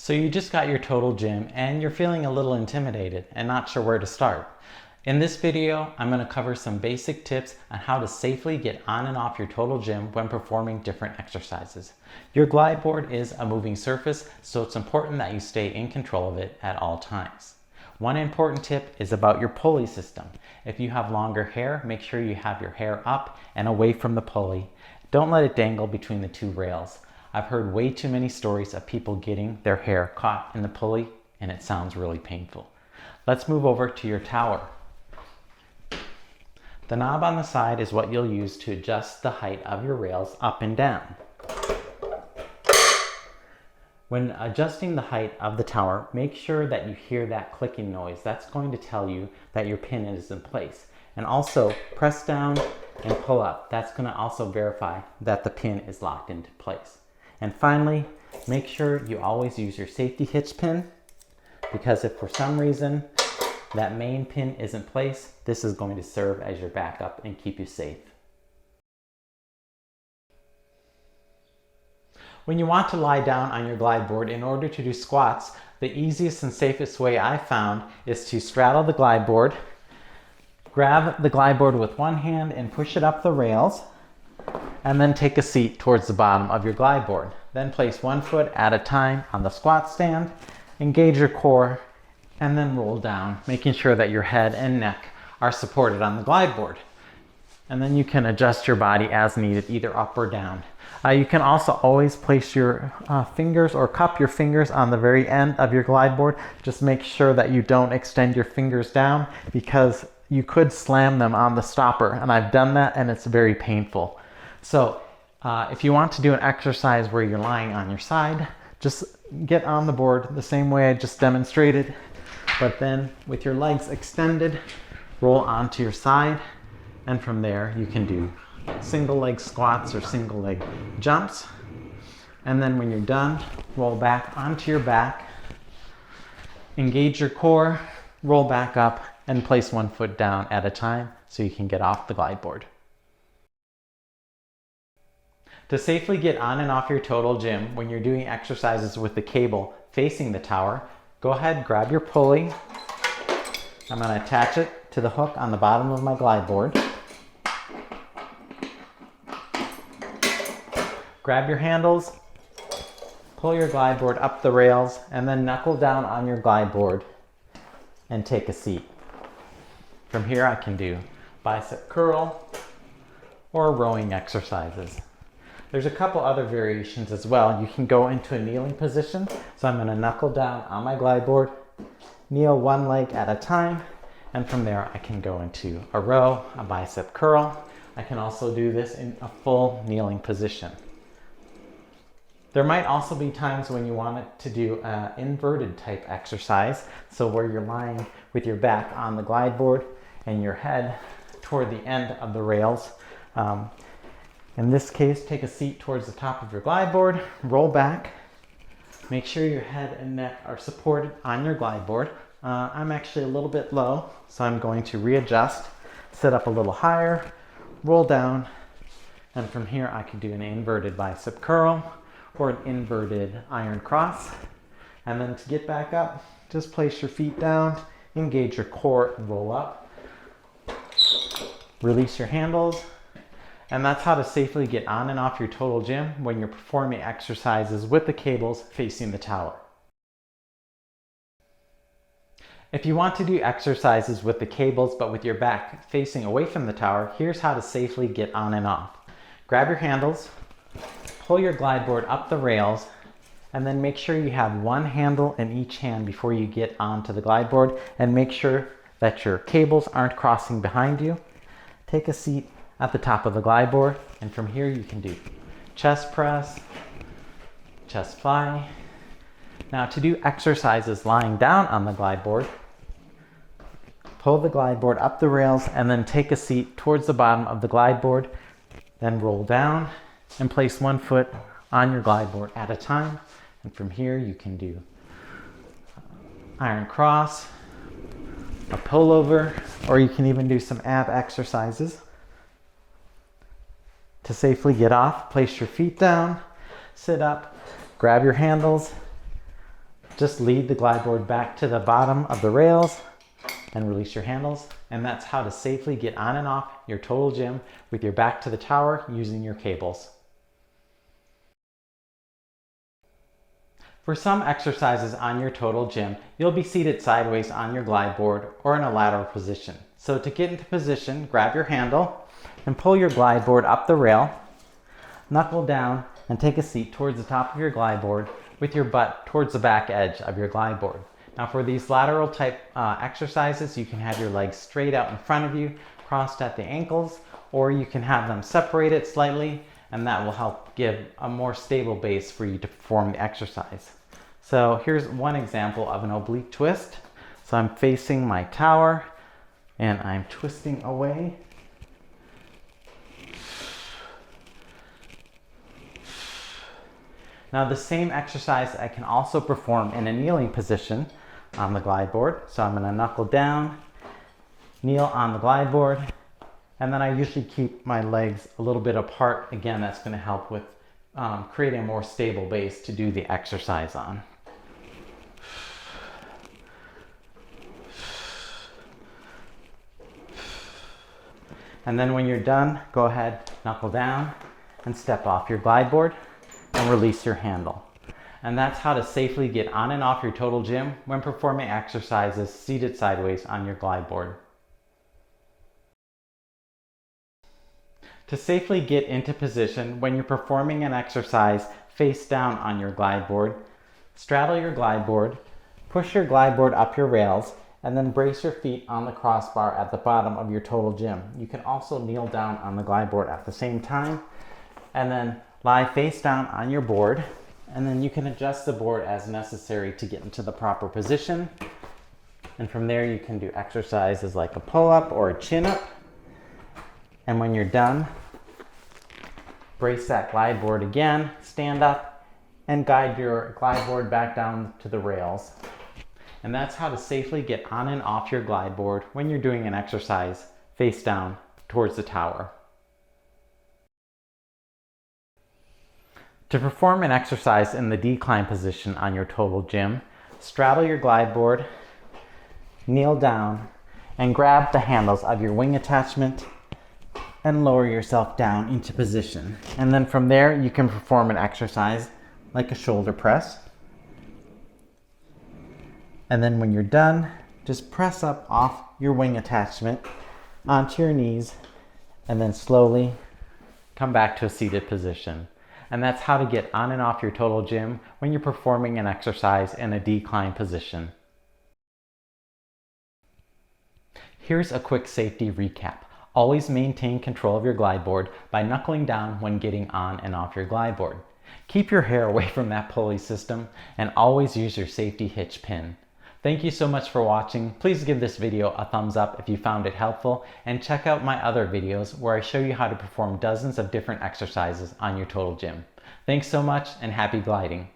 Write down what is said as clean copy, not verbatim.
So you just got your total gym and you're feeling a little intimidated and not sure where to start. In this video, I'm going to cover some basic tips on how to safely get on and off your total gym when performing different exercises. Your glide board is a moving surface, so it's important that you stay in control of it at all times. One important tip is about your pulley system. If you have longer hair, make sure you have your hair up and away from the pulley. Don't let it dangle between the two rails. I've heard way too many stories of people getting their hair caught in the pulley, and it sounds really painful. Let's move over to your tower. The knob on the side is what you'll use to adjust the height of your rails up and down. When adjusting the height of the tower, make sure that you hear that clicking noise. That's going to tell you that your pin is in place. And also press down and pull up. That's going to also verify that the pin is locked into place. And finally, make sure you always use your safety hitch pin, because if for some reason that main pin is in place, this is going to serve as your backup and keep you safe. When you want to lie down on your glide board in order to do squats, the easiest and safest way I found is to straddle the glide board, grab the glide board with one hand and push it up the rails, and then take a seat towards the bottom of your glide board. Then place one foot at a time on the squat stand, engage your core, and then roll down, making sure that your head and neck are supported on the glide board. And then you can adjust your body as needed, either up or down. You can also always place your fingers or cup your fingers on the very end of your glide board. Just make sure that you don't extend your fingers down, because you could slam them on the stopper, and I've done that and it's very painful. So if you want to do an exercise where you're lying on your side, just get on the board the same way I just demonstrated, but then with your legs extended, roll onto your side, and from there you can do single leg squats or single leg jumps. And then when you're done, roll back onto your back, engage your core, roll back up, and place one foot down at a time so you can get off the glide board. To safely get on and off your total gym when you're doing exercises with the cable facing the tower, go ahead, grab your pulley. I'm going to attach it to the hook on the bottom of my glide board. Grab your handles, pull your glide board up the rails, and then knuckle down on your glide board and take a seat. From here I can do bicep curl or rowing exercises. There's a couple other variations as well. You can go into a kneeling position. So I'm going to knuckle down on my glide board, kneel one leg at a time, and from there I can go into a row, a bicep curl. I can also do this in a full kneeling position. There might also be times when you want it to do an inverted type exercise. So where you're lying with your back on the glide board and your head toward the end of the rails. In this case, take a seat towards the top of your glide board, roll back, make sure your head and neck are supported on your glide board. I'm actually a little bit low, so I'm going to readjust, sit up a little higher, roll down, and from here I can do an inverted bicep curl or an inverted iron cross. And then to get back up, just place your feet down, engage your core, and roll up. Release your handles. And that's how to safely get on and off your total gym when you're performing exercises with the cables facing the tower. If you want to do exercises with the cables but with your back facing away from the tower, here's how to safely get on and off. Grab your handles, pull your glide board up the rails, and then make sure you have one handle in each hand before you get onto the glide board, and make sure that your cables aren't crossing behind you. Take a seat at the top of the glide board, and from here you can do chest press, chest fly. Now to do exercises lying down on the glide board, pull the glide board up the rails and then take a seat towards the bottom of the glide board, then roll down and place one foot on your glide board at a time. And from here you can do iron cross, a pullover, or you can even do some ab exercises. To safely get off, place your feet down, sit up, grab your handles, Just lead the glide board back to the bottom of the rails and release your handles. And that's how to safely get on and off your total gym with your back to the tower using your cables. For some exercises on your total gym, you'll be seated sideways on your glide board or in a lateral position. So to get into position, grab your handle and pull your glide board up the rail, knuckle down and take a seat towards the top of your glide board with your butt towards the back edge of your glide board. Now for these lateral type exercises, you can have your legs straight out in front of you, crossed at the ankles, or you can have them separated slightly, and that will help give a more stable base for you to perform the exercise. So here's one example of an oblique twist. So I'm facing my tower and I'm twisting away. Now the same exercise I can also perform in a kneeling position on the glide board. So I'm going to knuckle down, kneel on the glide board, and then I usually keep my legs a little bit apart. Again, that's going to help with creating a more stable base to do the exercise on. And then when you're done, go ahead, knuckle down and step off your glide board and release your handle. And that's how to safely get on and off your total gym when performing exercises seated sideways on your glide board. To safely get into position when you're performing an exercise face down on your glide board, straddle your glide board, push your glide board up your rails, and then brace your feet on the crossbar at the bottom of your total gym. You can also kneel down on the glide board at the same time, and then lie face down on your board, and then you can adjust the board as necessary to get into the proper position. And from there you can do exercises like a pull-up or a chin-up. And when you're done, brace that glide board again, stand up, and guide your glide board back down to the rails. And that's how to safely get on and off your glide board when you're doing an exercise face down towards the tower. To perform an exercise in the decline position on your total gym, straddle your glide board, kneel down, and grab the handles of your wing attachment and lower yourself down into position. And then from there, you can perform an exercise like a shoulder press. And then when you're done, just press up off your wing attachment onto your knees and then slowly come back to a seated position. And that's how to get on and off your total gym when you're performing an exercise in a decline position. Here's a quick safety recap. Always maintain control of your glide board by knuckling down when getting on and off your glide board. Keep your hair away from that pulley system and always use your safety hitch pin. Thank you so much for watching. Please give this video a thumbs up if you found it helpful, and check out my other videos where I show you how to perform dozens of different exercises on your total gym. Thanks so much and happy gliding.